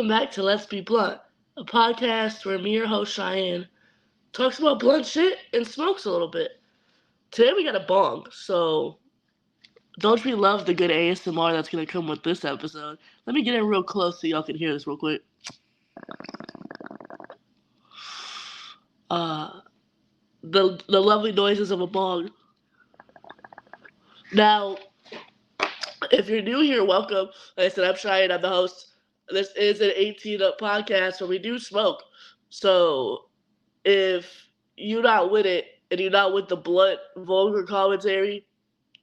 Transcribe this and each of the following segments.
welcome back to Let's Be Blunt, a podcast where me, your host Cheyenne, talks about blunt shit and smokes a little bit. Today we got a bong, so don't we love the good ASMR that's gonna come with this episode? Let me get in real close so y'all can hear this real quick. The lovely noises of a bong. Now, if you're new here, welcome. Like I said, I'm Cheyenne, I'm the host. This is an 18 up podcast where we do smoke. So if you're not with it and you're not with the blunt, vulgar commentary,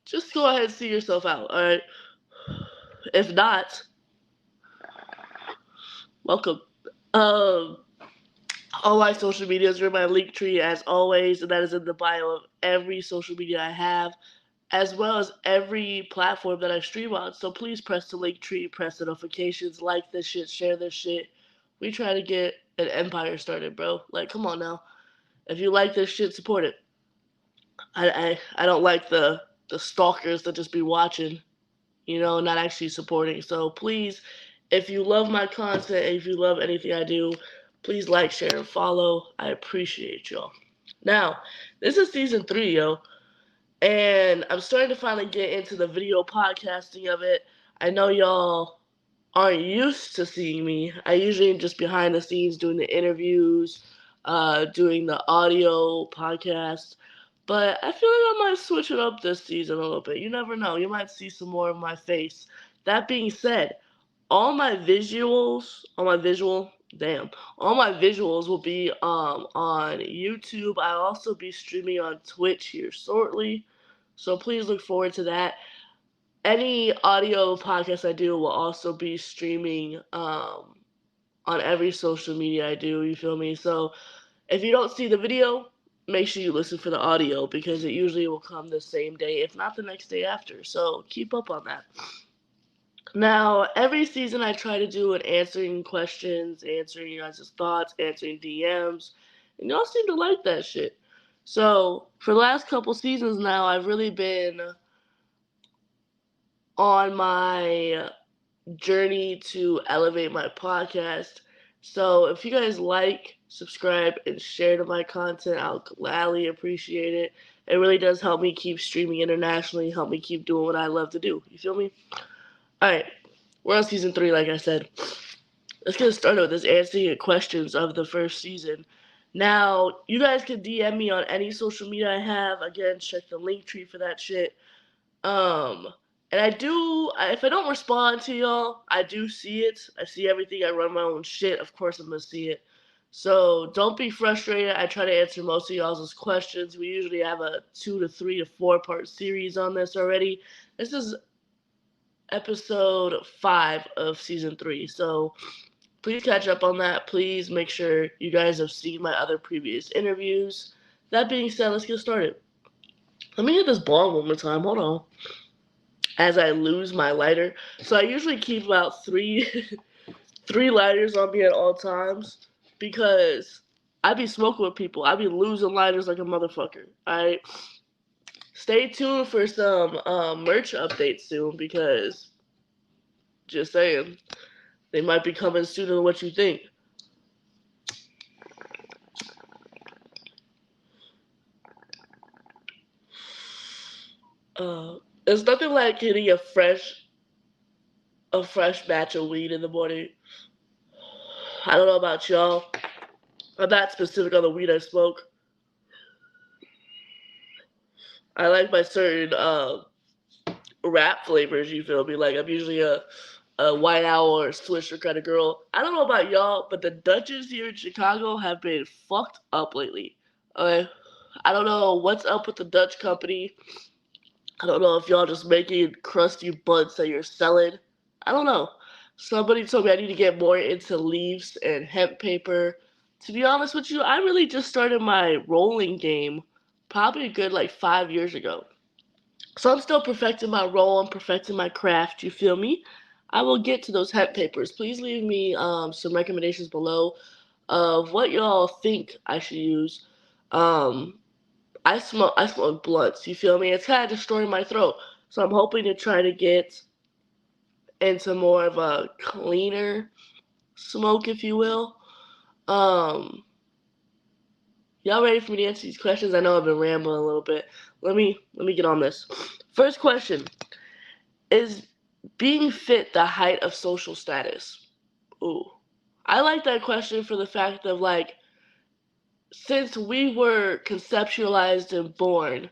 just go ahead and see yourself out, alright? If not, welcome. All my social medias are in my Linktree as always, and that is in the bio of every social media I have, as well as every platform that I stream on. So please press the Linktree, press the notifications, like this shit, share this shit. We try to get an empire started, bro. Like, come on now. If you like this shit, support it. I don't like the stalkers that just be watching, not actually supporting. So please, if you love my content, and if you love anything I do, please like, share, and follow. I appreciate y'all. Now, this is season 3, yo. And I'm starting to finally get into the video podcasting of it. I know y'all aren't used to seeing me. I usually am just behind the scenes doing the interviews, doing the audio podcast. But I feel like I might switch it up this season a little bit. You never know. You might see some more of my face. That being said, all my visuals will be on YouTube. I'll also be streaming on Twitch here shortly. So please look forward to that. Any audio podcast I do will also be streaming on every social media I do, you feel me? So if you don't see the video, make sure you listen for the audio because it usually will come the same day, if not the next day after. So keep up on that. Now, every season I try to do an answering questions, answering your guys' thoughts, answering DMs, and y'all seem to like that shit. So for the last couple seasons now, I've really been on my journey to elevate my podcast. So if you guys like, subscribe, and share to my content, I'll gladly appreciate it. It really does help me keep streaming internationally, help me keep doing what I love to do. You feel me? Alright, we're on season 3, like I said. Let's get started with this answering questions of the first season. Now, you guys can DM me on any social media I have. Again, check the link tree for that shit. And if I don't respond to y'all, I do see it. I see everything. I run my own shit. Of course I'm going to see it. So don't be frustrated. I try to answer most of y'all's questions. We usually have a 2 to 3 to 4 part series on this already. This is episode 5 of season 3. So please catch up on that. Please make sure you guys have seen my other previous interviews. That being said, let's get started. Let me hit this ball one more time. Hold on. As I lose my lighter. So I usually keep about three lighters on me at all times because I be smoking with people. I be losing lighters like a motherfucker. Alright? Stay tuned for some merch updates soon because, just saying, they might be coming sooner than what you think. There's nothing like hitting a fresh batch of weed in the morning. I don't know about y'all. I'm not specific on the weed I smoke. I like my certain rap flavors, you feel me? Like, I'm usually a White Owl or Swisher kind of girl. I don't know about y'all, but the Dutches here in Chicago have been fucked up lately. Okay? I don't know what's up with the Dutch company. I don't know if y'all just making crusty blunts that you're selling. I don't know. Somebody told me I need to get more into leaves and hemp paper. To be honest with you, I really just started my rolling game probably a good 5 years ago. So I'm still perfecting my roll. I'm perfecting my craft. You feel me? I will get to those hemp papers. Please leave me some recommendations below of what y'all think I should use. I smoke blunts, you feel me? It's kind of destroying my throat. So I'm hoping to try to get into more of a cleaner smoke, if you will. Y'all ready for me to answer these questions? I know I've been rambling a little bit. Let me get on this. First question: is being fit the height of social status? Ooh, I like that question for the fact of, like, since we were conceptualized and born,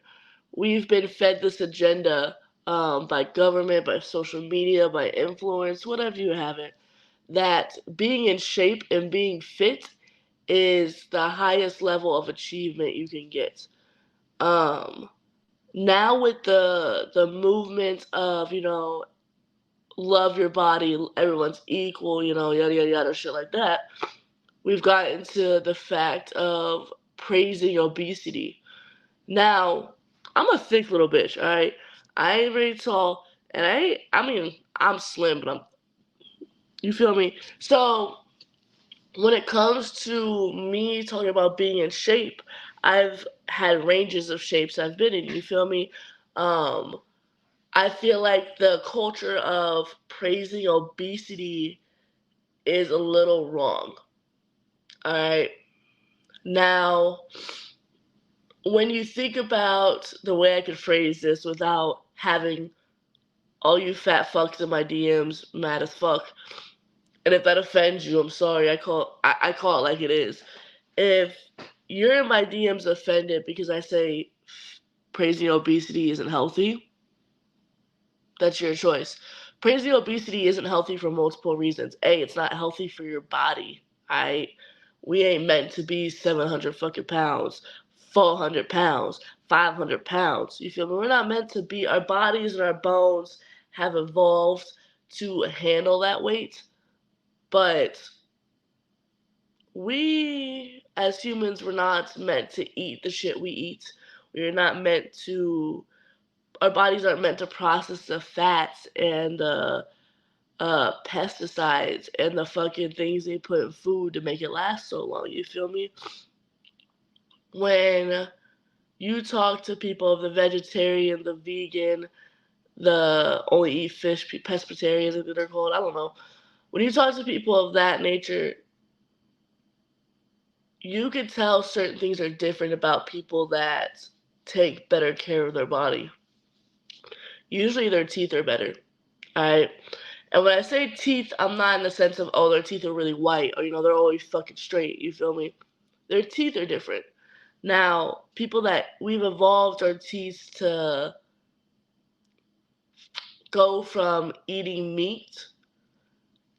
we've been fed this agenda, by government, by social media, by influence, whatever you have it, that being in shape and being fit is the highest level of achievement you can get. Now with the movement of, love your body, everyone's equal, yada yada yada, shit like that, we've gotten to the fact of praising obesity. Now, I'm a thick little bitch, alright? I ain't very tall, and I mean, I'm slim, but you feel me? So, when it comes to me talking about being in shape, I've had ranges of shapes I've been in, you feel me? I feel like the culture of praising obesity is a little wrong. Alright? Now, when you think about the way I could phrase this without having all you fat fucks in my DMs mad as fuck, and if that offends you, I'm sorry. I call it like it is. If you're in my DMs offended because I say praising obesity isn't healthy, that's your choice. Praising obesity isn't healthy for multiple reasons. A, it's not healthy for your body. We ain't meant to be 700 fucking pounds, 400 pounds, 500 pounds. You feel me? We're not meant to be. Our bodies and our bones have evolved to handle that weight, but we as humans were not meant to eat the shit we eat. We're not meant to. Our bodies aren't meant to process the fats and the pesticides and the fucking things they put in food to make it last so long. You feel me? When you talk to people, the vegetarian, the vegan, the only eat fish, pescatarians, as they're called, I don't know. When you talk to people of that nature, you can tell certain things are different about people that take better care of their body. Usually their teeth are better. Alright? And when I say teeth, I'm not in the sense of, oh, their teeth are really white, or, they're always fucking straight, you feel me? Their teeth are different. Now, people that we've evolved our teeth to go from eating meat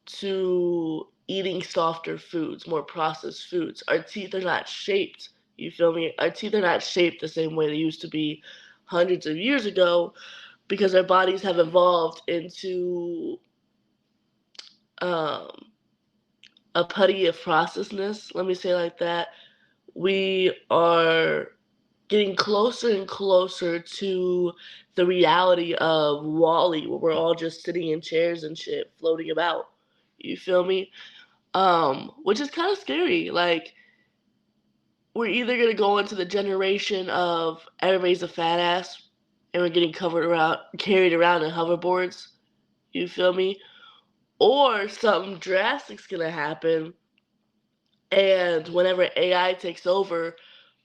to eating softer foods, more processed foods. Our teeth are not shaped, you feel me? Our teeth are not shaped the same way they used to be hundreds of years ago because our bodies have evolved into a putty of processedness, let me say it like that. We are getting closer and closer to the reality of WALL-E, where we're all just sitting in chairs and shit, floating about. You feel me? Which is kind of scary. Like, we're either gonna go into the generation of everybody's a fat ass, and we're getting carried around in hoverboards. You feel me? Or something drastic's gonna happen, and whenever AI takes over,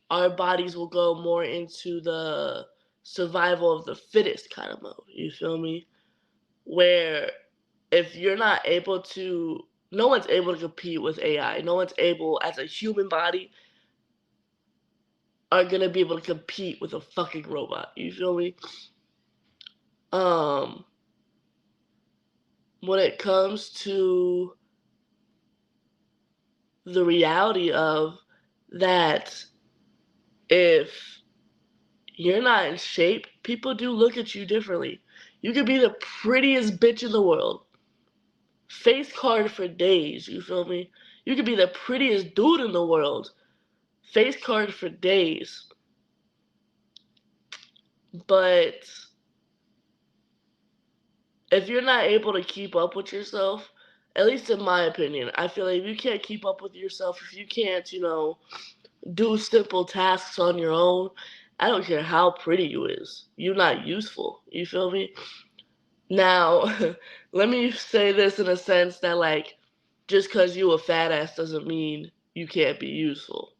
our bodies will go more into the survival of the fittest kind of mode. You feel me? Where if you're not able to, no one's able to compete with AI. No one's able, as a human body, are gonna be able to compete with a fucking robot. You feel me? When it comes to the reality of that, if you're not in shape, people do look at you differently. You could be the prettiest bitch in the world. Face card for days, you feel me? You could be the prettiest dude in the world. Face card for days. But if you're not able to keep up with yourself, at least in my opinion, I feel like if you can't keep up with yourself, if you can't, do simple tasks on your own, I don't care how pretty you is. You're not useful. You feel me? Now, let me say this in a sense that, like, just because you a fat ass doesn't mean you can't be useful.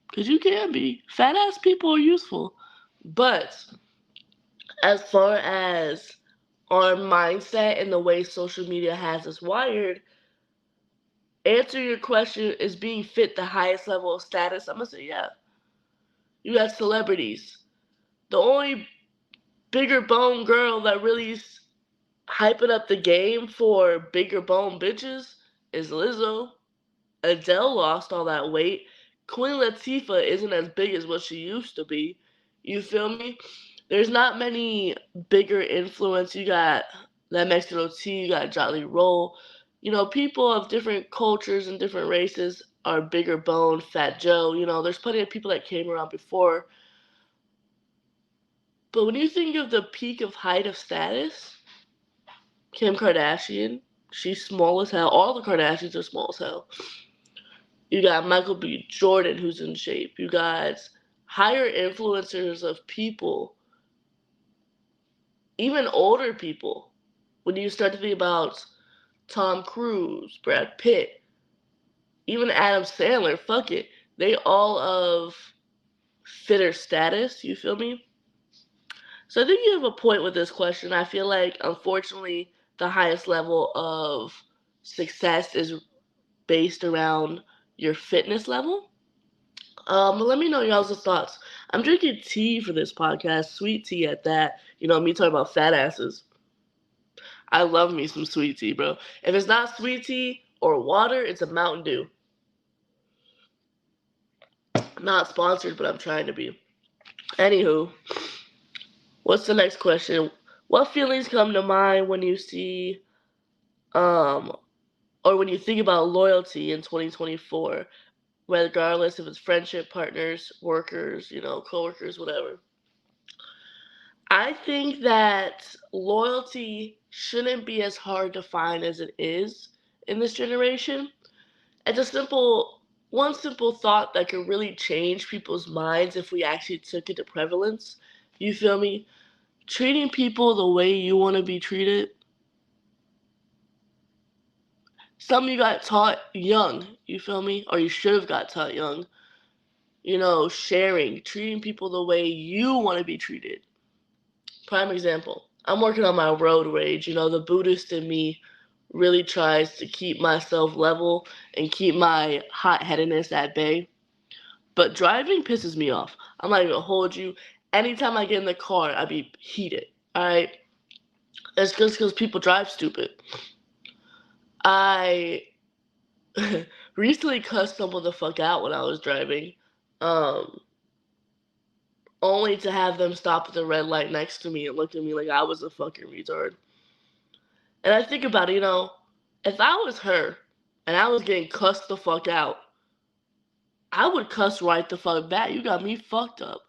Because you can be. Fat ass people are useful. But as far as our mindset and the way social media has us wired, answer your question, is being fit the highest level of status? I'm going to say yeah. You got celebrities. The only bigger bone girl that really hyping up the game for bigger bone bitches is Lizzo. Adele lost all that weight. Queen Latifah isn't as big as what she used to be. You feel me? There's not many bigger influence. You got that Mexican T, you got Jolly Roll. You know, people of different cultures and different races are bigger bone, Fat Joe. You know, there's plenty of people that came around before. But when you think of the peak of height of status, Kim Kardashian, she's small as hell. All the Kardashians are small as hell. You got Michael B. Jordan, who's in shape. You got higher influencers of people, even older people. When you start to think about Tom Cruise, Brad Pitt, even Adam Sandler, fuck it. They all of fitter status, you feel me? So I think you have a point with this question. I feel like, unfortunately, the highest level of success is based around your fitness level. Let me know y'all's thoughts. I'm drinking tea for this podcast, sweet tea at that. You know, me talking about fat asses. I love me some sweet tea, bro. If it's not sweet tea or water, it's a Mountain Dew. Not sponsored, but I'm trying to be. Anywho, what's the next question? What feelings come to mind when you see, um, or when you think about loyalty in 2024, regardless if it's friendship, partners, workers, you know, coworkers, whatever? I think that loyalty shouldn't be as hard to find as it is in this generation. It's one simple thought that could really change people's minds if we actually took it to prevalence. You feel me? Treating people the way you want to be treated. Some of you got taught young, you feel me? Or you should have got taught young. You know, sharing, treating people the way you want to be treated. Prime example. I'm working on my road rage. You know, the Buddhist in me really tries to keep myself level and keep my hot-headedness at bay. But driving pisses me off. I'm not even gonna hold you. Anytime I get in the car, I be heated. Alright? It's just because people drive stupid. I recently cussed someone the fuck out when I was driving. Only to have them stop at the red light next to me and look at me like I was a fucking retard. And I think about it, you know, if I was her and I was getting cussed the fuck out, I would cuss right the fuck back. You got me fucked up.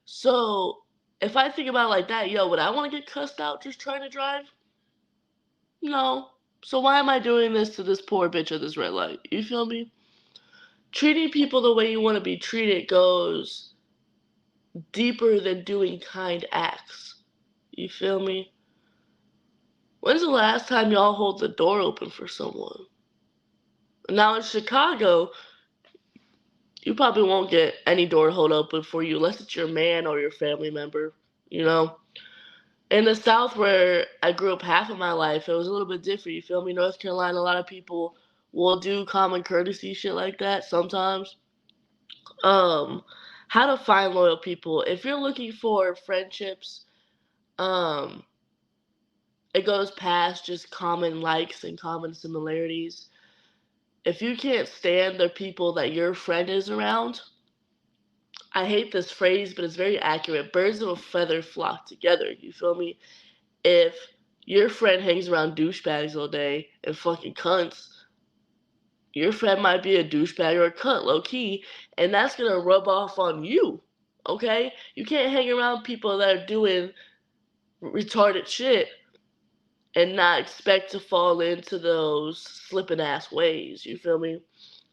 So if I think about it like that, yo, would I want to get cussed out just trying to drive? No. So why am I doing this to this poor bitch at this red light? You feel me? Treating people the way you want to be treated goes deeper than doing kind acts. You feel me? When's the last time y'all hold the door open for someone? Now in Chicago, you probably won't get any door hold open for you unless it's your man or your family member, you know? In the South, where I grew up half of my life, it was a little bit different, you feel me? North Carolina, a lot of people will do common courtesy shit like that sometimes. How to find loyal people. If you're looking for friendships, it goes past just common likes and common similarities. If you can't stand the people that your friend is around, I hate this phrase, but it's very accurate. Birds of a feather flock together. You feel me? If your friend hangs around douchebags all day and fucking cunts, your friend might be a douchebag or a cunt, low key, and that's gonna rub off on you. Okay? You can't hang around people that are doing retarded shit and not expect to fall into those slipping ass ways. You feel me?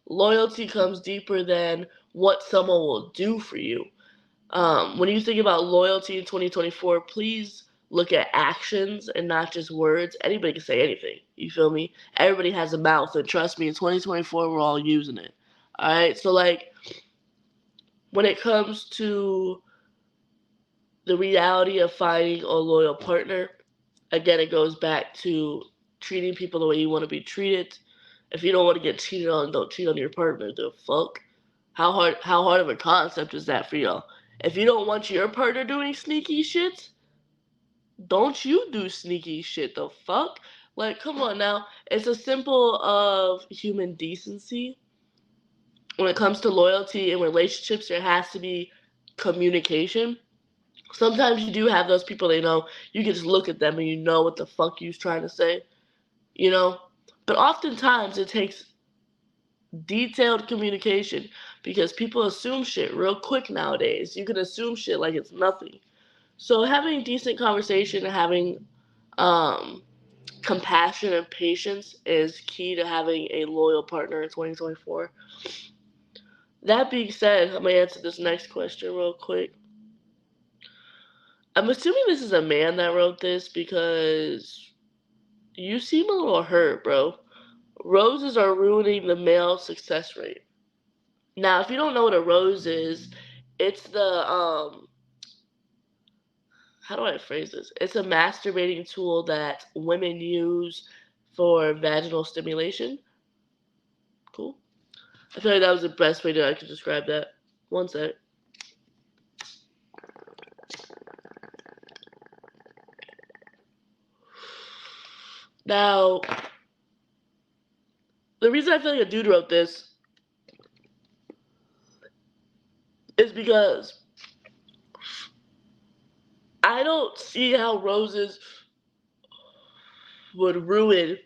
Loyalty comes deeper than what someone will do for you. When you think about loyalty in 2024, please look at actions and not just words, anybody can say anything. You feel me? Everybody has a mouth, and trust me, in 2024, we're all using it. All right? So, like, when it comes to the reality of finding a loyal partner, again, it goes back to treating people the way you want to be treated. If you don't want to get cheated on, don't cheat on your partner. The fuck? How hard of a concept is that for y'all? If you don't want your partner doing sneaky shit, don't you do sneaky shit. The fuck? Like, come on now. It's a symbol of human decency. When it comes to loyalty in relationships, there has to be communication. Sometimes you do have those people that, you know, you can just look at them and you know what the fuck you's trying to say, you know? But oftentimes it takes detailed communication because people assume shit real quick nowadays. You can assume shit like it's nothing. So having decent conversation and having compassion and patience is key to having a loyal partner in 2024. That being said, I'm going to answer this next question real quick. I'm assuming this is a man that wrote this because you seem a little hurt, bro. Roses are ruining the male success rate. Now, if you don't know what a rose is, it's the, how do I phrase this? It's a masturbating tool that women use for vaginal stimulation. Cool. I feel like that was the best way that I could describe that. One sec. Now, the reason I feel like a dude wrote this is because I don't see how roses would ruin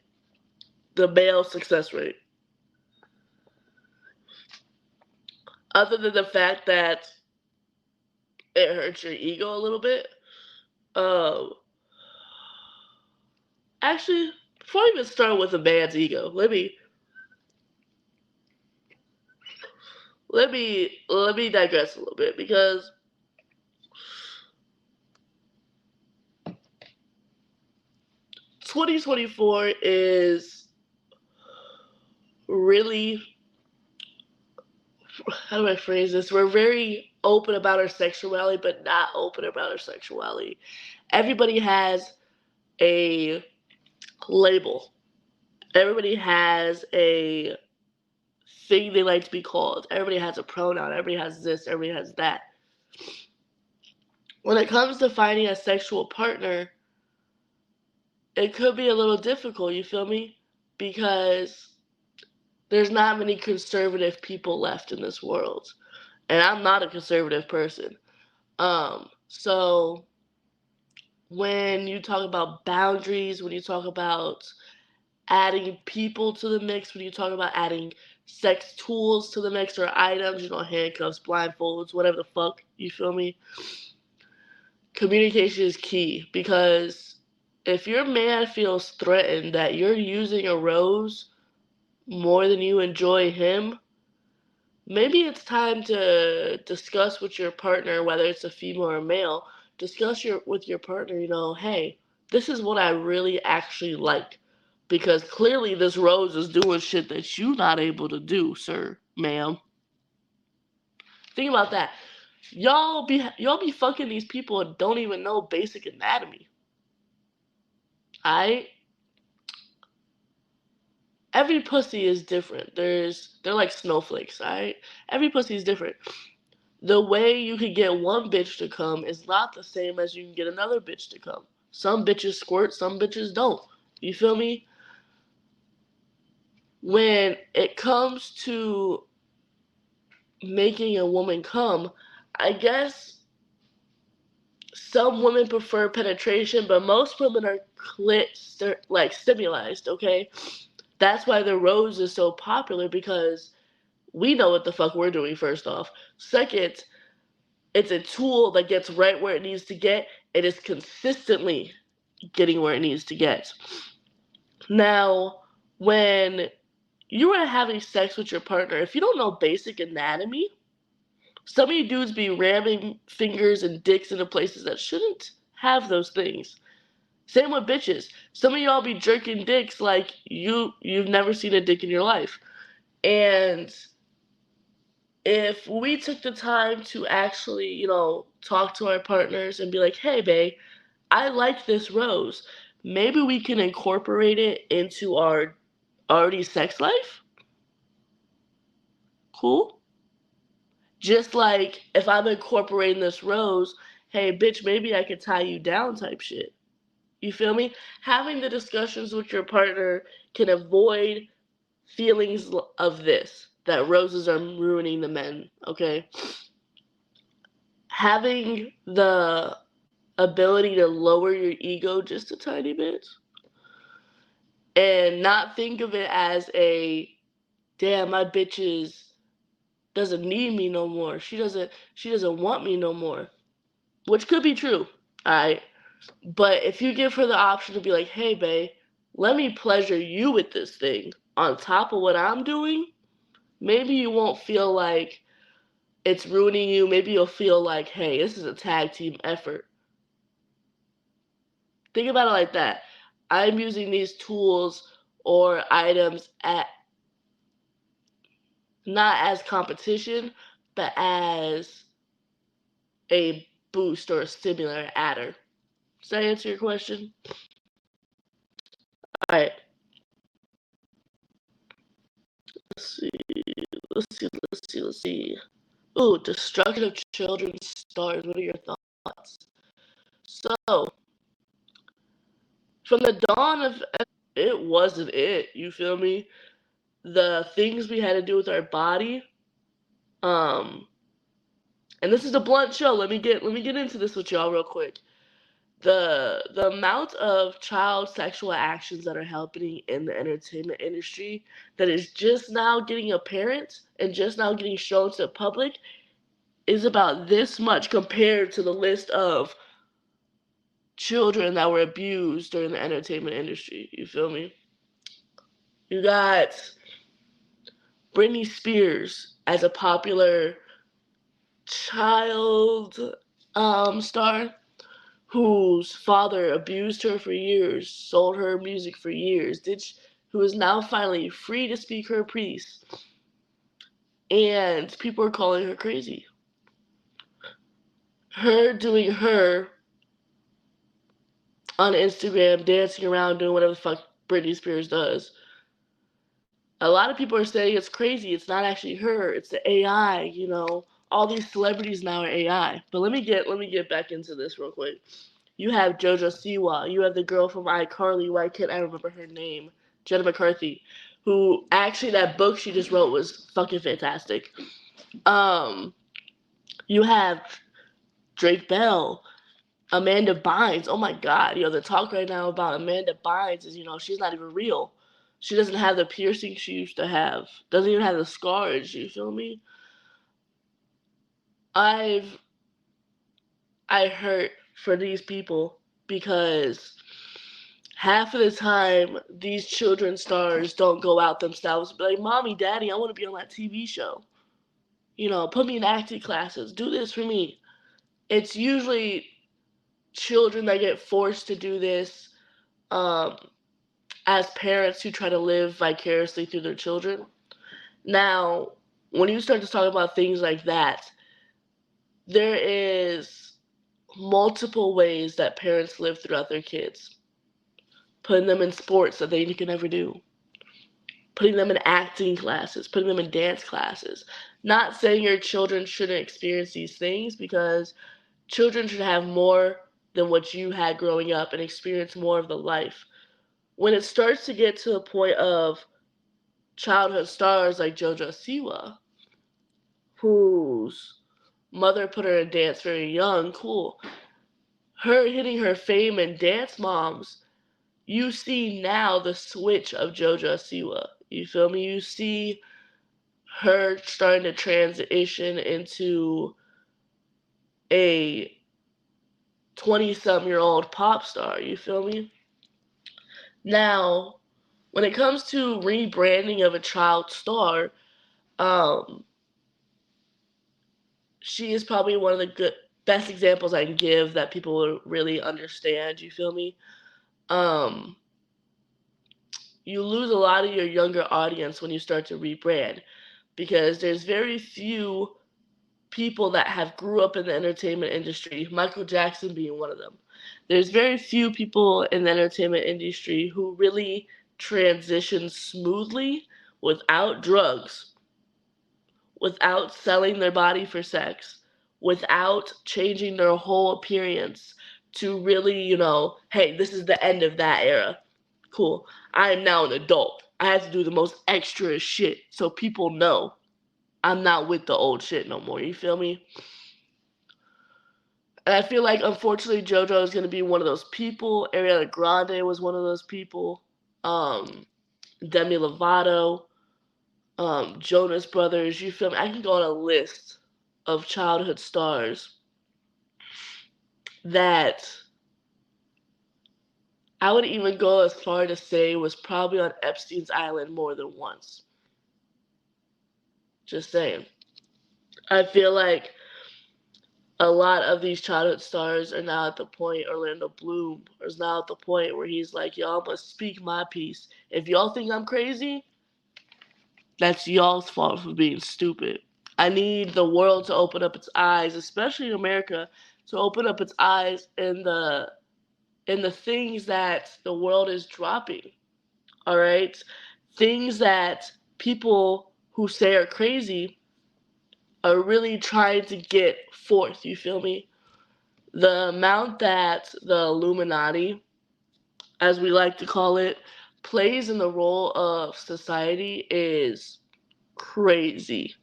the male success rate. Other than the fact that it hurts your ego a little bit. Actually, before I even start with a man's ego, let me digress a little bit because (2024) is really, how do I phrase this? We're very open about our sexuality, but not open about our sexuality. Everybody has a label. Everybody has a thing they like to be called. Everybody has a pronoun. Everybody has this. Everybody has that. When it comes to finding a sexual partner, it could be a little difficult, you feel me? Because there's not many conservative people left in this world. And I'm not a conservative person. So when you talk about boundaries, when you talk about adding people to the mix, when you talk about adding sex tools to the mix or items, you know, handcuffs, blindfolds, whatever the fuck, you feel me? Communication is key because if your man feels threatened that you're using a rose more than you enjoy him, maybe it's time to discuss with your partner, whether it's a female or a male, discuss with your partner, you know, hey, this is what I really actually like. Because clearly this rose is doing shit that you're not able to do, sir, ma'am. Think about that. Y'all be fucking these people and don't even know basic anatomy. Alright? Every pussy is different. They're like snowflakes, alright? Every pussy is different. The way you can get one bitch to come is not the same as you can get another bitch to come. Some bitches squirt, some bitches don't. You feel me? When it comes to making a woman come, I guess some women prefer penetration, but most women are like stimulized, okay? That's why the rose is so popular because we know what the fuck we're doing, first off. Second, it's a tool that gets right where it needs to get. It is consistently getting where it needs to get. Now, when you are having sex with your partner, if you don't know basic anatomy, some of you dudes be ramming fingers and dicks into places that shouldn't have those things. Same with bitches. Some of y'all be jerking dicks like you've never seen a dick in your life. And if we took the time to actually, talk to our partners and be like, hey, babe, I like this rose. Maybe we can incorporate it into our already sex life. Cool. Just like if I'm incorporating this rose, hey, bitch, maybe I could tie you down type shit. You feel me? Having the discussions with your partner can avoid feelings of this, that roses are ruining the men, okay? Having the ability to lower your ego just a tiny bit and not think of it as a, damn, my bitch doesn't need me no more. She doesn't want me no more. Which could be true, alright? But if you give her the option to be like, hey, babe, let me pleasure you with this thing on top of what I'm doing, maybe you won't feel like it's ruining you. Maybe you'll feel like, hey, this is a tag team effort. Think about it like that. I'm using these tools or items not as competition, but as a boost or a stimulant adder. Does that answer your question? Alright. Let's see. Ooh, destruction of children's stars. What are your thoughts? So, from the dawn of it wasn't it. You feel me? The things we had to do with our body. And this is a blunt show. Let me get into this with y'all real quick. The amount of child sexual actions that are happening in the entertainment industry that is just now getting apparent and just now getting shown to the public is about this much compared to the list of children that were abused during the entertainment industry. You feel me? You got Britney Spears as a popular child star whose father abused her for years, sold her music for years, who is now finally free to speak her piece. And people are calling her crazy. Her doing her on Instagram, dancing around, doing whatever the fuck Britney Spears does. A lot of people are saying it's crazy. It's not actually her. It's the AI, All these celebrities now are AI. But let me get back into this real quick. You have JoJo Siwa. You have the girl from iCarly. Why can't I remember her name? Jenna McCarthy. Who actually that book she just wrote was fucking fantastic. You have Drake Bell. Amanda Bynes. Oh my god. The talk right now about Amanda Bynes is, she's not even real. She doesn't have the piercing she used to have. Doesn't even have the scars, you feel me? I hurt for these people because half of the time these children stars don't go out themselves and be like, Mommy, Daddy, I want to be on that TV show. Put me in acting classes. Do this for me. It's usually children that get forced to do this as parents who try to live vicariously through their children. Now, when you start to talk about things like that, there is multiple ways that parents live throughout their kids. Putting them in sports that they can never do. Putting them in acting classes. Putting them in dance classes. Not saying your children shouldn't experience these things, because children should have more than what you had growing up and experience more of the life. When it starts to get to the point of childhood stars like JoJo Siwa, whose mother put her in dance very young, cool. Her hitting her fame and dance moms, you see now the switch of JoJo Siwa. You feel me? You see her starting to transition into a 20-some-year-old pop star. You feel me? Now, when it comes to rebranding of a child star, she is probably one of the good. best examples I can give that people will really understand. You feel me? You lose a lot of your younger audience when you start to rebrand, because there's very few people that have grew up in the entertainment industry, Michael Jackson being one of them. There's very few people in the entertainment industry who really transition smoothly without drugs, without selling their body for sex, without changing their whole appearance to really, hey, this is the end of that era. Cool. I am now an adult. I have to do the most extra shit so people know I'm not with the old shit no more. You feel me? And I feel like, unfortunately, JoJo is going to be one of those people. Ariana Grande was one of those people. Demi Lovato, Jonas Brothers. You feel me? I can go on a list of childhood stars that I would even go as far to say was probably on Epstein's Island more than once. Just saying. I feel like a lot of these childhood stars are now at the point, Orlando Bloom is now at the point where he's like, y'all must speak my piece. If y'all think I'm crazy, that's y'all's fault for being stupid. I need the world to open up its eyes, especially America, to open up its eyes in the things that the world is dropping. All right? Things that people who say are crazy are really trying to get forth, you feel me? The amount that the Illuminati, as we like to call it, plays in the role of society is crazy.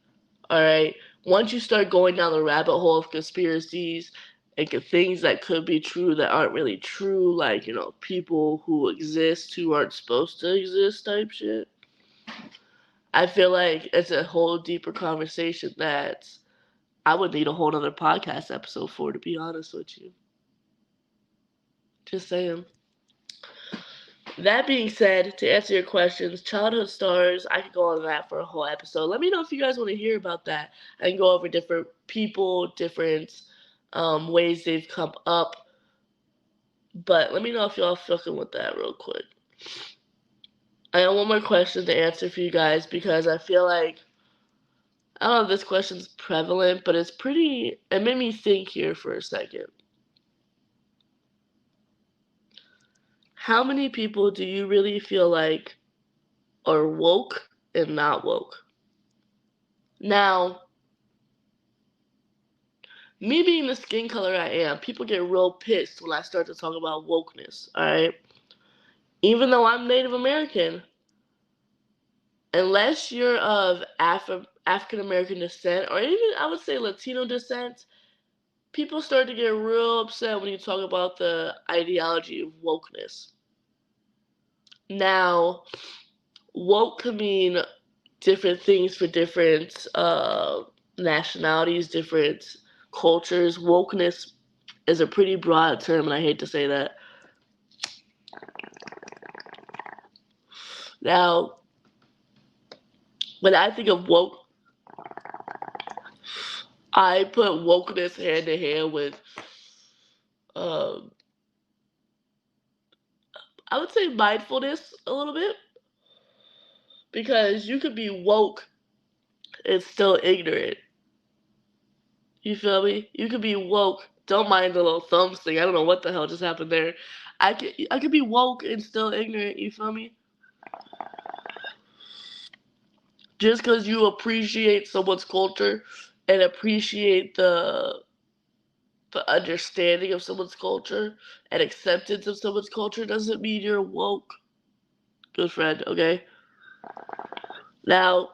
Alright? Once you start going down the rabbit hole of conspiracies and things that could be true that aren't really true, like, people who exist who aren't supposed to exist type shit, I feel like it's a whole deeper conversation that I would need a whole other podcast episode for, to be honest with you. Just saying. That being said, to answer your questions, childhood stars, I could go on that for a whole episode. Let me know if you guys want to hear about that. I can go over different people, different ways they've come up. But let me know if y'all fucking with that real quick. I have one more question to answer for you guys, because I feel like, I don't know if this question's prevalent, but it made me think here for a second. How many people do you really feel like are woke and not woke? Now, me being the skin color I am, people get real pissed when I start to talk about wokeness, alright? Even though I'm Native American, unless you're of African American descent, or even, I would say, Latino descent, people start to get real upset when you talk about the ideology of wokeness. Now, woke can mean different things for different nationalities, different cultures. Wokeness is a pretty broad term, and I hate to say that. Now, when I think of woke, I put wokeness hand in hand with, I would say, mindfulness a little bit. Because you could be woke and still ignorant. You feel me? You could be woke. Don't mind the little thumbs thing. I don't know what the hell just happened there. I could be woke and still ignorant. You feel me? Just because you appreciate someone's culture and appreciate the understanding of someone's culture and acceptance of someone's culture doesn't mean you're woke. Good friend, okay? Now,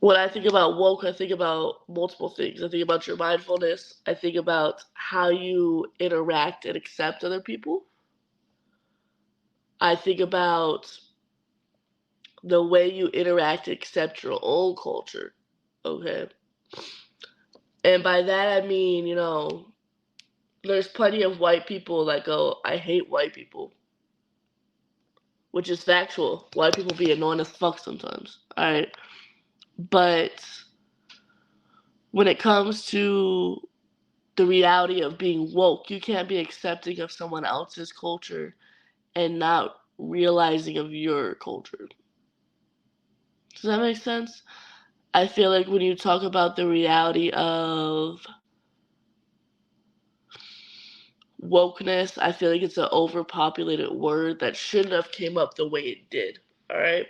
when I think about woke, I think about multiple things. I think about your mindfulness. I think about how you interact and accept other people. I think about the way you interact and accept your own culture. Okay? And by that I mean, there's plenty of white people that go, I hate white people. Which is factual. White people be annoying as fuck sometimes. Alright? But when it comes to the reality of being woke, you can't be accepting of someone else's culture and not realizing of your culture. Does that make sense? I feel like when you talk about the reality of wokeness, I feel like it's an overpopulated word that shouldn't have came up the way it did. All right?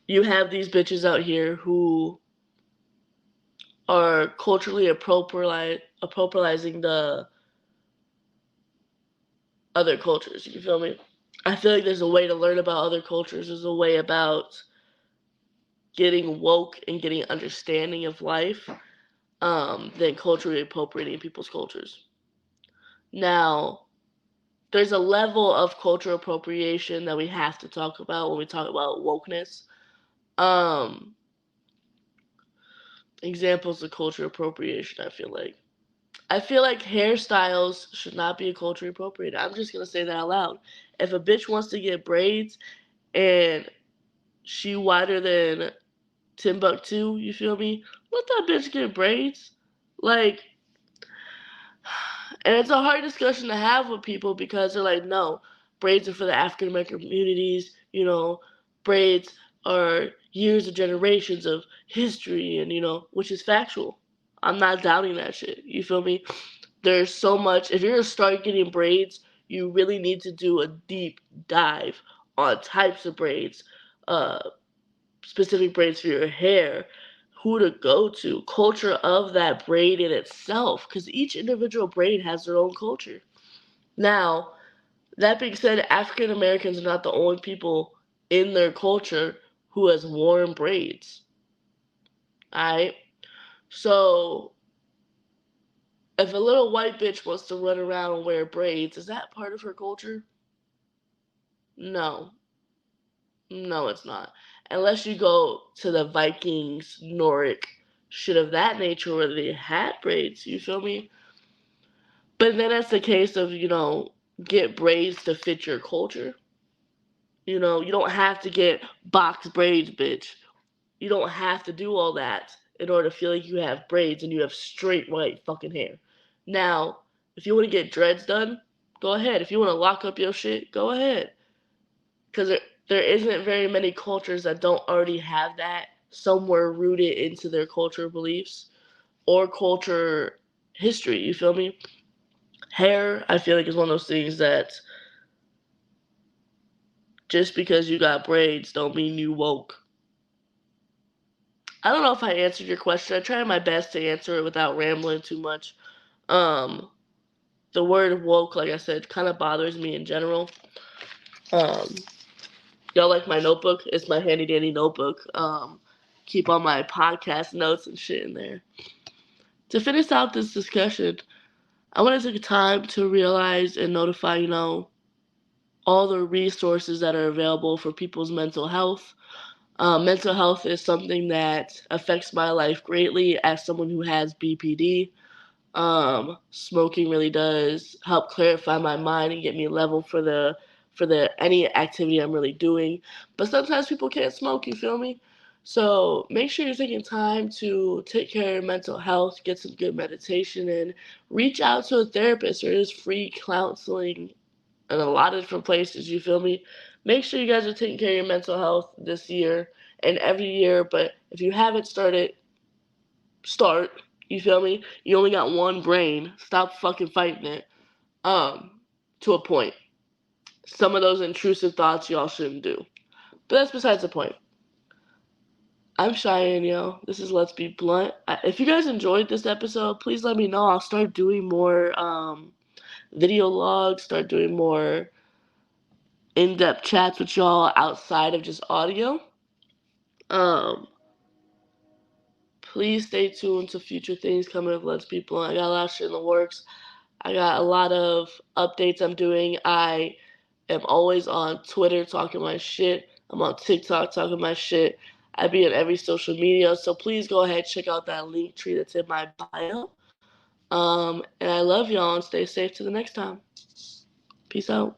You have these bitches out here who are culturally appropriating the other cultures. You feel me? I feel like there's a way to learn about other cultures. There's a way about getting woke and getting understanding of life than culturally appropriating people's cultures. Now, there's a level of cultural appropriation that we have to talk about when we talk about wokeness. Examples of cultural appropriation, I feel like hairstyles should not be culturally appropriated. I'm just gonna say that out loud. If a bitch wants to get braids and she whiter than Timbuktu, you feel me? Let that bitch get braids. Like, and it's a hard discussion to have with people because they're like, no, braids are for the African American communities, braids are years of generations of history and, which is factual. I'm not doubting that shit. You feel me? There's so much. If you're gonna start getting braids, you really need to do a deep dive on types of braids, uh, specific braids for your hair, who to go to, culture of that braid in itself, because each individual braid has their own culture. Now, that being said, African Americans are not the only people in their culture who has worn braids. Alright? So, if a little white bitch wants to run around and wear braids, is that part of her culture? No. No, it's not. Unless you go to the Vikings, Nordic, shit of that nature where they had braids, you feel me? But then that's the case of, get braids to fit your culture. You don't have to get box braids, bitch. You don't have to do all that in order to feel like you have braids and you have straight white fucking hair. Now, if you want to get dreads done, go ahead. If you want to lock up your shit, go ahead. Because there isn't very many cultures that don't already have that somewhere rooted into their cultural beliefs or culture history. You feel me? Hair, I feel like, is one of those things that just because you got braids don't mean you woke. I don't know if I answered your question. I tried my best to answer it without rambling too much. The word woke, like I said, kind of bothers me in general. Y'all like my notebook? It's my handy dandy notebook. Keep all my podcast notes and shit in there. To finish out this discussion, I want to take time to realize and notify, all the resources that are available for people's mental health. Mental health is something that affects my life greatly as someone who has BPD. Smoking really does help clarify my mind and get me level for the any activity I'm really doing. But sometimes people can't smoke, you feel me? So make sure you're taking time to take care of your mental health, get some good meditation, and reach out to a therapist. There is free counseling in a lot of different places, you feel me? Make sure you guys are taking care of your mental health this year and every year, but if you haven't started, start. You feel me? You only got one brain. Stop fucking fighting it. To a point. Some of those intrusive thoughts y'all shouldn't do. But that's besides the point. I'm Cheyenne, yo. This is Let's Be Blunt. If you guys enjoyed this episode, please let me know. I'll start doing more video logs, start doing more in-depth chats with y'all outside of just audio. Please stay tuned to future things coming with Let's Be Blunt. I got a lot of shit in the works. I got a lot of updates I'm doing. I am always on Twitter talking my shit. I'm on TikTok talking my shit. I be on every social media, so please go ahead, check out that Linktree that's in my bio. And I love y'all, and stay safe till the next time. Peace out.